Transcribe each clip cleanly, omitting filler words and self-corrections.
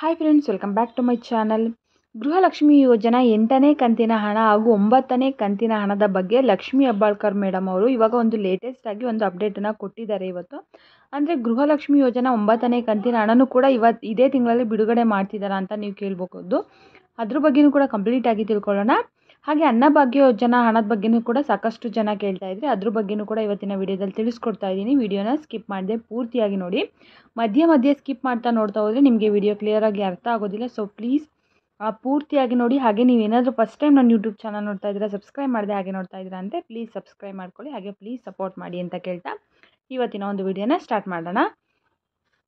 Hi friends, welcome back to my channel. Gruhalakshmi Yojana 8ನೇ ಕಂತಿನ ಹಣ ಹಾಗೂ 9ನೇ ಕಂತಿನ ಹಣದ ಬಗ್ಗೆ ಲಕ್ಷ್ಮಿ ಹೆಬ್ಬಾಳ್ಕರ್ ಮೇಡಮ್ ಅವರು ಇವಾಗ ಒಂದು ಲೇಟೆಸ್ಟ್ ಆಗಿ ಒಂದು ಅಪ್ಡೇಟನ್ನು ಕೊಟ್ಟಿದ್ದಾರೆ ಇವತ್ತು. ಅಂದರೆ ಗೃಹಲಕ್ಷ್ಮಿ ಯೋಜನಾ 9ನೇ ಕಂತಿನ ಹಣನೂ ಕೂಡ ಇದೇ ತಿಂಗಳಲ್ಲಿ ಬಿಡುಗಡೆ ಮಾಡ್ತಿದ್ದಾರಾ ಅಂತ ನೀವು ಕೇಳಬಹುದು. ಅದ್ರ ಬಗ್ಗೆಯೂ ಕೂಡ ಕಂಪ್ಲೀಟ್ ಆಗಿ ತಿಳ್ಕೊಳ್ಳೋಣ. ಹಾಗೆ ಅನ್ನಭಾಗ್ಯ ಯೋಜನಾ ಹಣದ ಬಗ್ಗೆಯೂ ಕೂಡ ಸಾಕಷ್ಟು ಜನ ಕೇಳ್ತಾ ಇದ್ರಿ. ಅದ್ರ ಬಗ್ಗೆಯೂ ಕೂಡ ಇವತ್ತಿನ ವಿಡಿಯೋದಲ್ಲಿ ತಿಳಿಸ್ಕೊಡ್ತಾ ಇದ್ದೀನಿ. ವಿಡಿಯೋನ ಸ್ಕಿಪ್ ಮಾಡದೆ ಪೂರ್ತಿಯಾಗಿ ನೋಡಿ. ಮಧ್ಯೆ ಸ್ಕಿಪ್ ಮಾಡ್ತಾ ನೋಡ್ತಾ ಹೋದರೆ ನಿಮಗೆ ವಿಡಿಯೋ ಕ್ಲಿಯರಾಗಿ ಅರ್ಥ ಆಗೋದಿಲ್ಲ. ಸೊ ಪ್ಲೀಸ್ ಪೂರ್ತಿಯಾಗಿ ನೋಡಿ. ಹಾಗೆ ನೀವೇನಾದರೂ ಫಸ್ಟ್ ಟೈಮ್ ನನ್ನ ಯೂಟ್ಯೂಬ್ ಚಾನಲ್ ನೋಡ್ತಾ ಇದ್ದೀರಾ, ಸಬ್ಸ್ಕ್ರೈಬ್ ಮಾಡದೆ ಹಾಗೆ ನೋಡ್ತಾ ಇದ್ದೀರಾ ಅಂದರೆ ಪ್ಲೀಸ್ ಸಬ್ಸ್ಕ್ರೈಬ್ ಮಾಡ್ಕೊಳ್ಳಿ. ಹಾಗೆ ಪ್ಲೀಸ್ ಸಪೋರ್ಟ್ ಮಾಡಿ ಅಂತ ಕೇಳ್ತಾ ಇವತ್ತಿನ ಒಂದು ವಿಡಿಯೋನ ಸ್ಟಾರ್ಟ್ ಮಾಡೋಣ.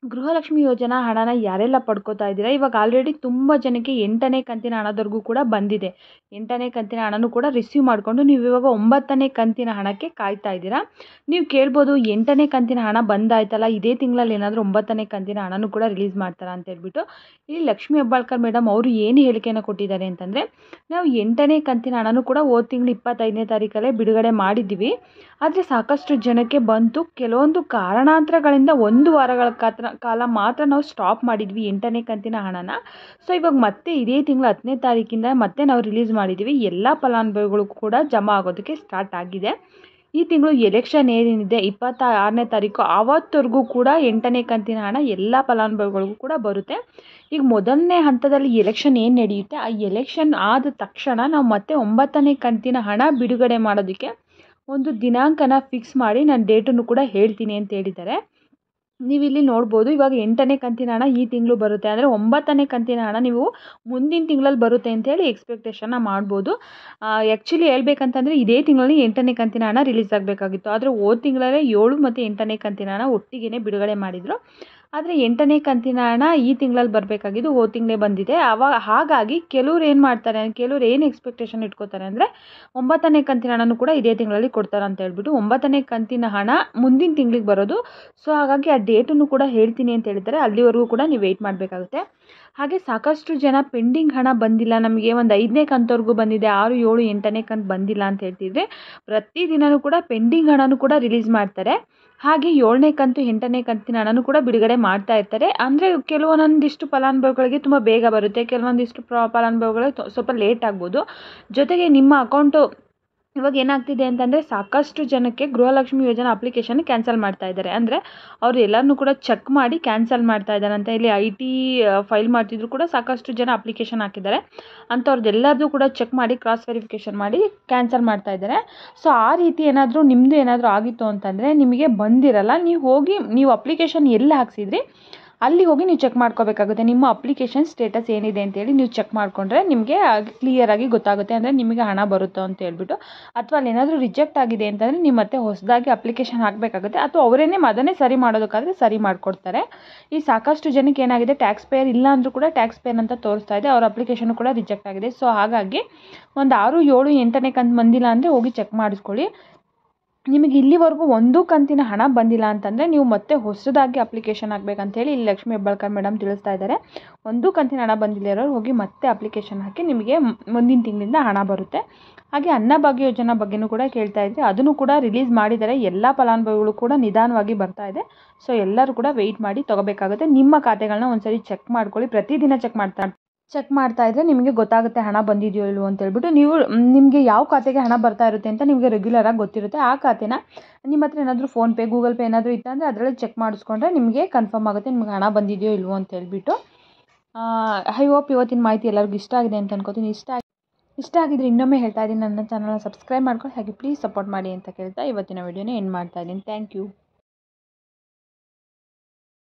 ಗೃಹಲಕ್ಷ್ಮಿ ಯೋಜನಾ ಹಣನ ಯಾರೆಲ್ಲ ಪಡ್ಕೋತಾ ಇದ್ದೀರಾ, ಇವಾಗ ಆಲ್ರೆಡಿ ತುಂಬ ಜನಕ್ಕೆ 8ನೇ ಕಂತಿನ ಹಣದವರೆಗೂ ಕೂಡ ಬಂದಿದೆ. 8ನೇ ಕಂತಿನ ಹಣನೂ ಕೂಡ ರಿಸೀವ್ ಮಾಡಿಕೊಂಡು ನೀವು ಇವಾಗ 9ನೇ ಕಂತಿನ ಹಣಕ್ಕೆ ಕಾಯ್ತಾ ಇದ್ದೀರಾ. ನೀವು ಕೇಳ್ಬೋದು, 8ನೇ ಕಂತಿನ ಹಣ ಬಂದಾಯ್ತಲ್ಲ, ಇದೇ ತಿಂಗಳಲ್ಲಿ ಏನಾದರೂ 9ನೇ ಕಂತಿನ ಹಣನೂ ಕೂಡ ರಿಲೀಸ್ ಮಾಡ್ತಾರಾ ಅಂತ ಹೇಳ್ಬಿಟ್ಟು ಇಲ್ಲಿ ಲಕ್ಷ್ಮಿ ಹೆಬ್ಬಾಳ್ಕರ್ ಮೇಡಮ್ ಅವರು ಏನು ಹೇಳಿಕೆಯನ್ನು ಕೊಟ್ಟಿದ್ದಾರೆ ಅಂತಂದರೆ, ನಾವು 8ನೇ ಕಂತಿನ ಹಣನೂ ಕೂಡ ಹೋದ ತಿಂಗಳು 25ನೇ ತಾರೀಕಲ್ಲೇ ಬಿಡುಗಡೆ ಮಾಡಿದ್ದೀವಿ. ಆದರೆ ಸಾಕಷ್ಟು ಜನಕ್ಕೆ ಬಂತು. ಕೆಲವೊಂದು ಕಾರಣಾಂತರಗಳಿಂದ 1 ವಾರಗಳ ಕಾಲ ಮಾತ್ರ ನಾವು ಸ್ಟಾಪ್ ಮಾಡಿದ್ವಿ 8ನೇ ಕಂತಿನ ಹಣನ. ಸೊ ಇವಾಗ ಮತ್ತೆ ಇದೇ ತಿಂಗಳು 10ನೇ ತಾರೀಕಿಂದ ಮತ್ತೆ ನಾವು ರಿಲೀಸ್ ಮಾಡಿದ್ದೀವಿ. ಎಲ್ಲ ಫಲಾನುಭವಿಗಳು ಕೂಡ ಜಮಾ ಆಗೋದಕ್ಕೆ ಸ್ಟಾರ್ಟ್ ಆಗಿದೆ. ಈ ತಿಂಗಳು ಎಲೆಕ್ಷನ್ ಏನಿದೆ 26ನೇ ತಾರೀಕು ಆವತ್ತವರೆಗೂ ಕೂಡ 8ನೇ ಕಂತಿನ ಹಣ ಎಲ್ಲ ಫಲಾನುಭವಿಗಳಿಗೂ ಕೂಡ ಬರುತ್ತೆ. ಈಗ ಮೊದಲನೇ ಹಂತದಲ್ಲಿ ಎಲೆಕ್ಷನ್ ಏನು ನಡೆಯುತ್ತೆ, ಆ ಎಲೆಕ್ಷನ್ ಆದ ತಕ್ಷಣ ನಾವು ಮತ್ತೆ 9ನೇ ಕಂತಿನ ಹಣ ಬಿಡುಗಡೆ ಮಾಡೋದಕ್ಕೆ ಒಂದು ದಿನಾಂಕನ ಫಿಕ್ಸ್ ಮಾಡಿ ನಾನು ಡೇಟನ್ನು ಕೂಡ ಹೇಳ್ತೀನಿ ಅಂತ ಹೇಳಿದ್ದಾರೆ. ನೀವು ಇಲ್ಲಿ ನೋಡ್ಬೋದು, ಇವಾಗ 8ನೇ ಕಂತಿನ ಹಣ ಈ ತಿಂಗಳು ಬರುತ್ತೆ. ಅಂದರೆ 9ನೇ ಕಂತಿನ ಹಣ ನೀವು ಮುಂದಿನ ತಿಂಗಳಲ್ಲಿ ಬರುತ್ತೆ ಅಂತೇಳಿ ಎಕ್ಸ್ಪೆಕ್ಟೇಷನ್ನ ಮಾಡ್ಬೋದು. ಆ್ಯಕ್ಚುಲಿ ಹೇಳ್ಬೇಕಂತಂದರೆ ಇದೇ ತಿಂಗಳಲ್ಲಿ 8ನೇ ಕಂತಿನ ಹಣ ರಿಲೀಸ್ ಆಗಬೇಕಾಗಿತ್ತು. ಆದರೆ ಹೋದ ತಿಂಗಳಲ್ಲೇ 7 ಮತ್ತು 8ನೇ ಕಂತಿನ ಹಣ ಒಟ್ಟಿಗೆ ಬಿಡುಗಡೆ ಮಾಡಿದರು. ಆದರೆ 8ನೇ ಕಂತಿನ ಹಣ ಈ ತಿಂಗಳಲ್ಲಿ ಬರಬೇಕಾಗಿದ್ದು ಹೋದ ತಿಂಗಳೇ ಬಂದಿದೆ. ಹಾಗಾಗಿ ಕೆಲವ್ರು ಏನು ಮಾಡ್ತಾರೆ, ಕೆಲವ್ರು ಏನು ಎಕ್ಸ್ಪೆಕ್ಟೇಷನ್ ಇಟ್ಕೋತಾರೆ ಅಂದರೆ 9ನೇ ಕಂತಿನ ಹಣನೂ ಕೂಡ ಇದೇ ತಿಂಗಳಲ್ಲಿ ಕೊಡ್ತಾರೆ ಅಂತ ಹೇಳ್ಬಿಟ್ಟು 9ನೇ ಕಂತಿನ ಹಣ ಮುಂದಿನ ತಿಂಗಳಿಗೆ ಬರೋದು. ಸೊ ಹಾಗಾಗಿ ಆ ಡೇಟನ್ನು ಕೂಡ ಹೇಳ್ತೀನಿ ಅಂತ ಹೇಳಿದ್ದಾರೆ. ಅಲ್ಲಿವರೆಗೂ ಕೂಡ ನೀವು ವೆಯ್ಟ್ ಮಾಡಬೇಕಾಗುತ್ತೆ. ಹಾಗೆ ಸಾಕಷ್ಟು ಜನ ಪೆಂಡಿಂಗ್ ಹಣ ಬಂದಿಲ್ಲ, ನಮಗೆ ಒಂದು 5ನೇ ಕಂತವರೆಗೂ ಬಂದಿದೆ, 6, 7, 8ನೇ ಕಂತು ಬಂದಿಲ್ಲ ಅಂತ ಹೇಳ್ತಿದ್ರೆ ಪ್ರತಿದಿನವೂ ಕೂಡ ಪೆಂಡಿಂಗ್ ಹಣನೂ ಕೂಡ ರಿಲೀಸ್ ಮಾಡ್ತಾರೆ. ಹಾಗೆ 7ನೇ ಕಂತು 8ನೇ ಕಂತಿನ ಹಣನೂ ಕೂಡ ಬಿಡುಗಡೆ ಮಾಡ್ತಾ ಇರ್ತಾರೆ. ಅಂದರೆ ಕೆಲವೊಂದಿಷ್ಟು ಫಲಾನುಭವಿಗಳಿಗೆ ತುಂಬ ಬೇಗ ಬರುತ್ತೆ, ಕೆಲವೊಂದಿಷ್ಟು ಫಲಾನುಭವಿಗಳಿಗೆ ಸ್ವಲ್ಪ ಲೇಟ್ ಆಗ್ಬೋದು. ಜೊತೆಗೆ ನಿಮ್ಮ ಅಕೌಂಟು ಇವಾಗ ಏನಾಗ್ತಿದೆ ಅಂತಂದರೆ ಸಾಕಷ್ಟು ಜನಕ್ಕೆ ಗೃಹಲಕ್ಷ್ಮಿ ಯೋಜನಾ ಅಪ್ಲಿಕೇಶನ್ ಕ್ಯಾನ್ಸಲ್ ಮಾಡ್ತಾ ಇದ್ದಾರೆ. ಅಂದರೆ ಅವರು ಎಲ್ಲರನ್ನೂ ಕೂಡ ಚೆಕ್ ಮಾಡಿ ಕ್ಯಾನ್ಸಲ್ ಮಾಡ್ತಾ ಇದ್ದಾರೆ ಅಂತ. ಇಲ್ಲಿ IT ಫೈಲ್ ಮಾಡ್ತಿದ್ರು ಕೂಡ ಸಾಕಷ್ಟು ಜನ ಅಪ್ಲಿಕೇಶನ್ ಹಾಕಿದ್ದಾರೆ. ಅಂಥವ್ರದ್ದೆಲ್ಲರದ್ದು ಕೂಡ ಚೆಕ್ ಮಾಡಿ ಕ್ರಾಸ್ ವೆರಿಫಿಕೇಷನ್ ಮಾಡಿ ಕ್ಯಾನ್ಸಲ್ ಮಾಡ್ತಾ ಇದ್ದಾರೆ. ಸೊ ಆ ರೀತಿ ನಿಮ್ಮದು ಏನಾದರೂ ಆಗಿತ್ತು ಅಂತಂದರೆ ನಿಮಗೆ ಬಂದಿರಲ್ಲ. ನೀವು ಅಪ್ಲಿಕೇಶನ್ ಎಲ್ಲಿ ಹಾಕ್ಸಿದ್ರಿ ಅಲ್ಲಿ ಹೋಗಿ ನೀವು ಚೆಕ್ ಮಾಡ್ಕೋಬೇಕಾಗುತ್ತೆ. ನಿಮ್ಮ ಅಪ್ಲಿಕೇಶನ್ ಸ್ಟೇಟಸ್ ಏನಿದೆ ಅಂತೇಳಿ ನೀವು ಚೆಕ್ ಮಾಡಿಕೊಂಡ್ರೆ ನಿಮಗೆ ಕ್ಲಿಯರಾಗಿ ಗೊತ್ತಾಗುತ್ತೆ. ಅಂದರೆ ನಿಮಗೆ ಹಣ ಬರುತ್ತೋ ಅಂತ ಹೇಳ್ಬಿಟ್ಟು. ಅಥವಾ ಅಲ್ಲಿ ಏನಾದರೂ ರಿಜೆಕ್ಟ್ ಆಗಿದೆ ಅಂತಂದರೆ ನೀವು ಮತ್ತೆ ಹೊಸದಾಗಿ ಅಪ್ಲಿಕೇಶನ್ ಹಾಕಬೇಕಾಗುತ್ತೆ. ಅಥವಾ ಅವರೇನೇ ಅದನ್ನೇ ಸರಿ ಮಾಡೋದಕ್ಕಾದರೆ ಸರಿ ಮಾಡಿಕೊಡ್ತಾರೆ. ಈ ಸಾಕಷ್ಟು ಜನಕ್ಕೆ ಏನಾಗಿದೆ, ಟ್ಯಾಕ್ಸ್ ಪೇಯರ್ ಇಲ್ಲ ಅಂದರೂ ಕೂಡ ಟ್ಯಾಕ್ಸ್ ಪೇಯರ್ ಅಂತ ತೋರಿಸ್ತಾ ಇದೆ, ಅವ್ರ ಅಪ್ಲಿಕೇಶನ್ ಕೂಡ ರಿಜೆಕ್ಟ್ ಆಗಿದೆ. ಸೊ ಹಾಗಾಗಿ ಒಂದು 6, 7, 8ನೇ ಕಂತು ಬಂದಿಲ್ಲ ಅಂದರೆ ಹೋಗಿ ಚೆಕ್ ಮಾಡಿಸ್ಕೊಳ್ಳಿ. ನಿಮಗೆ ಇಲ್ಲಿವರೆಗೂ 1 ಕಂತಿನ ಹಣ ಬಂದಿಲ್ಲ ಅಂತಂದರೆ ನೀವು ಮತ್ತೆ ಹೊಸದಾಗಿ ಅಪ್ಲಿಕೇಶನ್ ಹಾಕಬೇಕಂತೇಳಿ ಇಲ್ಲಿ ಲಕ್ಷ್ಮಿ ಹೆಬ್ಬಾಳ್ಕರ್ ಮೇಡಮ್ ತಿಳಿಸ್ತಾ ಇದ್ದಾರೆ. 1 ಕಂತಿನ ಹಣ ಬಂದಿಲ್ಲ ಇರೋರು ಹೋಗಿ ಮತ್ತೆ ಅಪ್ಲಿಕೇಶನ್ ಹಾಕಿ, ನಿಮಗೆ ಮುಂದಿನ ತಿಂಗಳಿಂದ ಹಣ ಬರುತ್ತೆ. ಹಾಗೆ ಅನ್ನಭಾಗ್ಯ ಯೋಜನಾ ಬಗ್ಗೆಯೂ ಕೂಡ ಕೇಳ್ತಾ ಇದ್ರಿ, ಅದನ್ನು ಕೂಡ ರಿಲೀಸ್ ಮಾಡಿದ್ದಾರೆ. ಎಲ್ಲ ಫಲಾನುಭವಿಗಳು ಕೂಡ ನಿಧಾನವಾಗಿ ಬರ್ತಾ ಇದೆ. ಸೊ ಎಲ್ಲರೂ ಕೂಡ ವೆಯ್ಟ್ ಮಾಡಿ ತೊಗೋಬೇಕಾಗುತ್ತೆ. ನಿಮ್ಮ ಖಾತೆಗಳನ್ನ ಒಂದ್ಸರಿ ಚೆಕ್ ಮಾಡ್ಕೊಳ್ಳಿ. ಪ್ರತಿದಿನ ಚೆಕ್ ಮಾಡ್ತಾ ಇದ್ದರೆ ನಿಮಗೆ ಗೊತ್ತಾಗುತ್ತೆ ಹಣ ಬಂದಿದೆಯೋ ಇಲ್ವೋ ಅಂತ ಹೇಳ್ಬಿಟ್ಟು. ನಿಮಗೆ ಯಾವ ಖಾತೆಗೆ ಹಣ ಬರ್ತಾ ಇರುತ್ತೆ ಅಂತ ನಿಮಗೆ ರೆಗ್ಯುಲರಾಗಿ ಗೊತ್ತಿರುತ್ತೆ. ಆ ಖಾತೆನ ನಿಮ್ಮ ಹತ್ರ ಏನಾದರೂ ಫೋನ್ಪೇ, ಗೂಗಲ್ ಪೇ ಏನಾದರೂ ಇತ್ತಂದರೆ ಅದರಲ್ಲಿ ಚೆಕ್ ಮಾಡಿಸ್ಕೊಂಡ್ರೆ ನಿಮಗೆ ಕನ್ಫರ್ಮ್ ಆಗುತ್ತೆ ನಿಮಗೆ ಹಣ ಬಂದಿದೆಯೋ ಇಲ್ವೋ ಅಂತ ಹೇಳ್ಬಿಟ್ಟು. ಐ ಹೋಪ್ ಇವತ್ತಿನ ಮಾಹಿತಿ ಎಲ್ಲರಿಗೂ ಇಷ್ಟ ಆಗಿದೆ ಅಂತ ಅನ್ಕೋತೀನಿ. ಇಷ್ಟ ಆಗಿದ್ರೆ ಇನ್ನೊಮ್ಮೆ ಹೇಳ್ತಾ ಇದ್ದೀನಿ, ನನ್ನ ಚಾನಲ್ನ ಸಬ್ಸ್ಕ್ರೈಬ್ ಮಾಡ್ಕೊಳ್ಳಿ. ಹಾಗೆ ಪ್ಲೀಸ್ ಸಪೋರ್ಟ್ ಮಾಡಿ ಅಂತ ಕೇಳ್ತಾ ಇವತ್ತಿನ ವಿಡಿಯೋನ ಎಂಡ್ ಮಾಡ್ತಾ ಇದ್ದೀನಿ. Thank you.